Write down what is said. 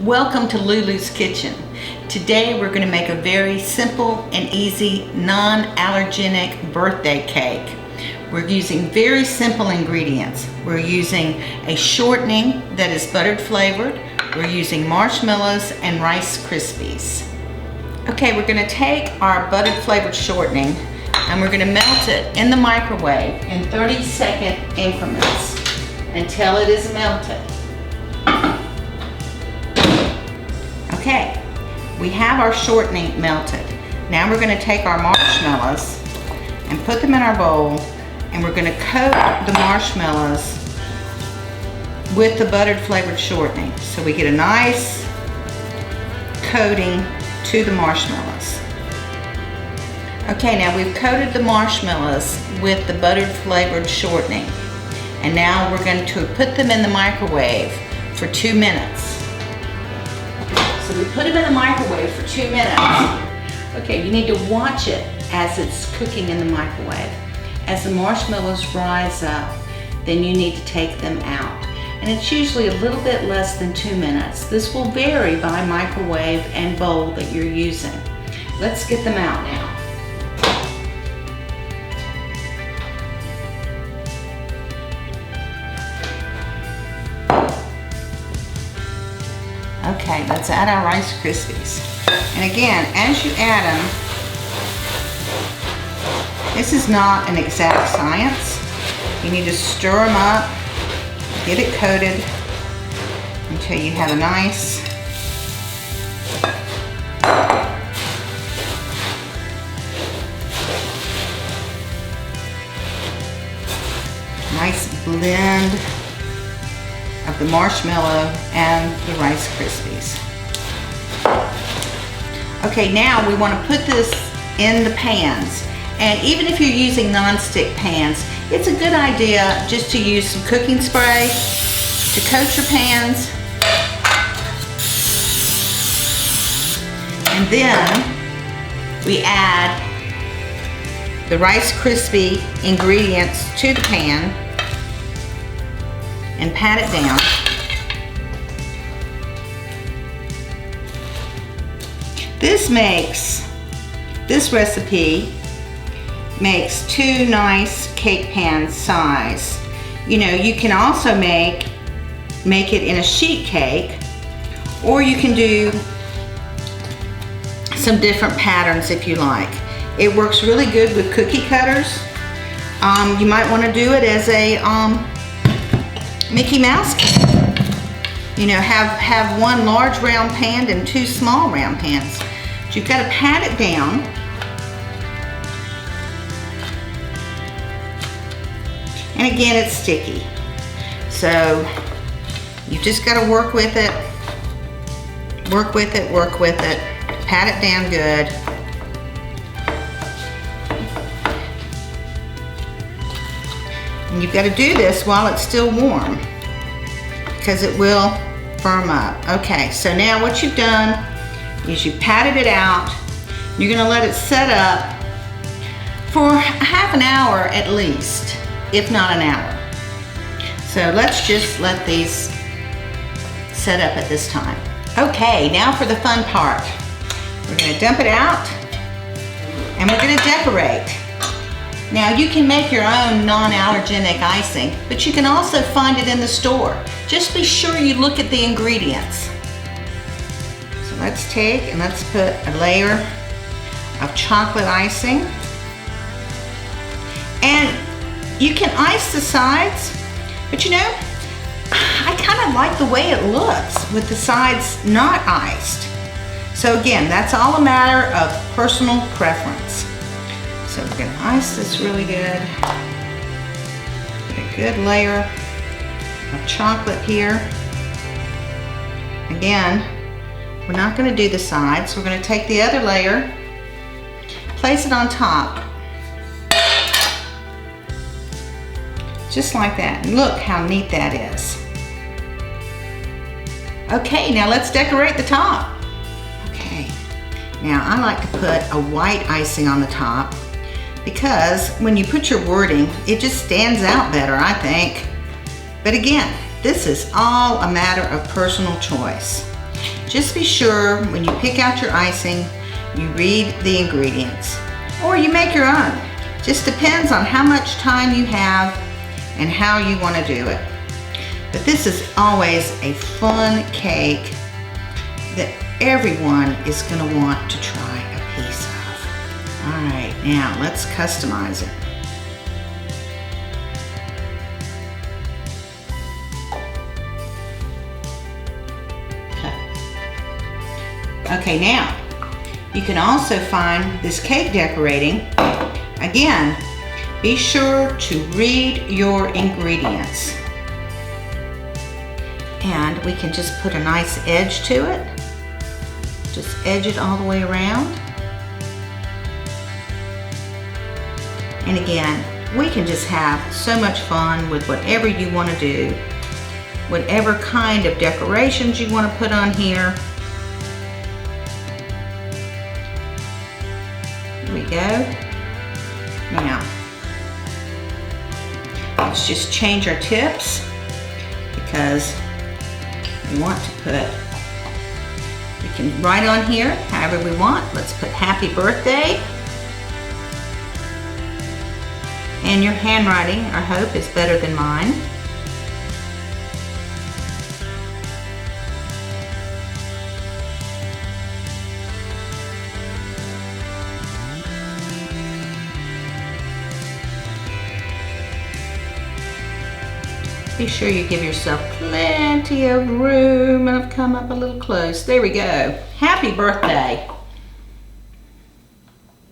Welcome to Lulu's Kitchen. Today we're going to make a very simple and easy non-allergenic birthday cake. We're using very simple ingredients. We're using a shortening that is buttered flavored. We're using marshmallows and Rice Krispies. Okay, we're going to take our buttered flavored shortening and we're going to melt it in the microwave in 30-second increments until it is melted. Okay, we have our shortening melted. Now we're going to take our marshmallows and put them in our bowl, and we're going to coat the marshmallows with the buttered flavored shortening so we get a nice coating to the marshmallows. Okay, now we've coated the marshmallows with the buttered flavored shortening, and now we're going to put them in the microwave for 2 minutes. So we put them in the microwave for 2 minutes. Okay, you need to watch it as it's cooking in the microwave. As the marshmallows rise up, then you need to take them out. And it's usually a little bit less than 2 minutes. This will vary by microwave and bowl that you're using. Let's get them out now. Okay, let's add our Rice Krispies. And again, as you add them, this is not an exact science. You need to stir them up, get it coated until you have a nice blend of the marshmallow and the Rice Krispies. Okay, now we want to put this in the pans. And even if you're using non-stick pans, it's a good idea just to use some cooking spray to coat your pans. And then we add the Rice Krispie ingredients to the pan and pat it down. This recipe makes 2 nice cake pan size. You know, you can also make it in a sheet cake, or you can do some different patterns if you like. It works really good with cookie cutters. You might want to do it as a Mickey Mouse cake. You know, have 1 large round pan and 2 small round pans. But you've got to pat it down. And again, it's sticky. So you just got to work with it. Work with it, work with it. Pat it down good. And you've got to do this while it's still warm, because it will firm up. Okay, so now what you've done is you patted it out. You're going to let it set up for half an hour at least, if not an hour. So let's just let these set up at this time. Okay, now for the fun part. We're going to dump it out and we're going to decorate. Now you can make your own non-allergenic icing, but you can also find it in the store. Just be sure you look at the ingredients. So let's take and let's put a layer of chocolate icing. And you can ice the sides, but you know, I kind of like the way it looks with the sides not iced. So again, that's all a matter of personal preference. So we're going to ice this really good. Put a good layer of chocolate here. Again, we're not going to do the sides. We're going to take the other layer, place it on top. Just like that. And look how neat that is. Okay, now let's decorate the top. Okay, now I like to put a white icing on the top, because when you put your wording, it just stands out better, I think. But again, this is all a matter of personal choice. Just be sure when you pick out your icing, you read the ingredients. Or you make your own. Just depends on how much time you have and how you want to do it. But this is always a fun cake that everyone is going to want to try a piece of. All right, now let's customize it. Okay, now you can also find this cake decorating. Again, be sure to read your ingredients. And we can just put a nice edge to it. Just edge it all the way around. And again, we can just have so much fun with whatever you want to do. Whatever kind of decorations you want to put on here. Here we go. Now, let's just change our tips because we want to put, we can write on here however we want. Let's put happy birthday. And your handwriting, I hope, is better than mine. Be sure you give yourself plenty of room, and I've come up a little close. There we go. Happy birthday.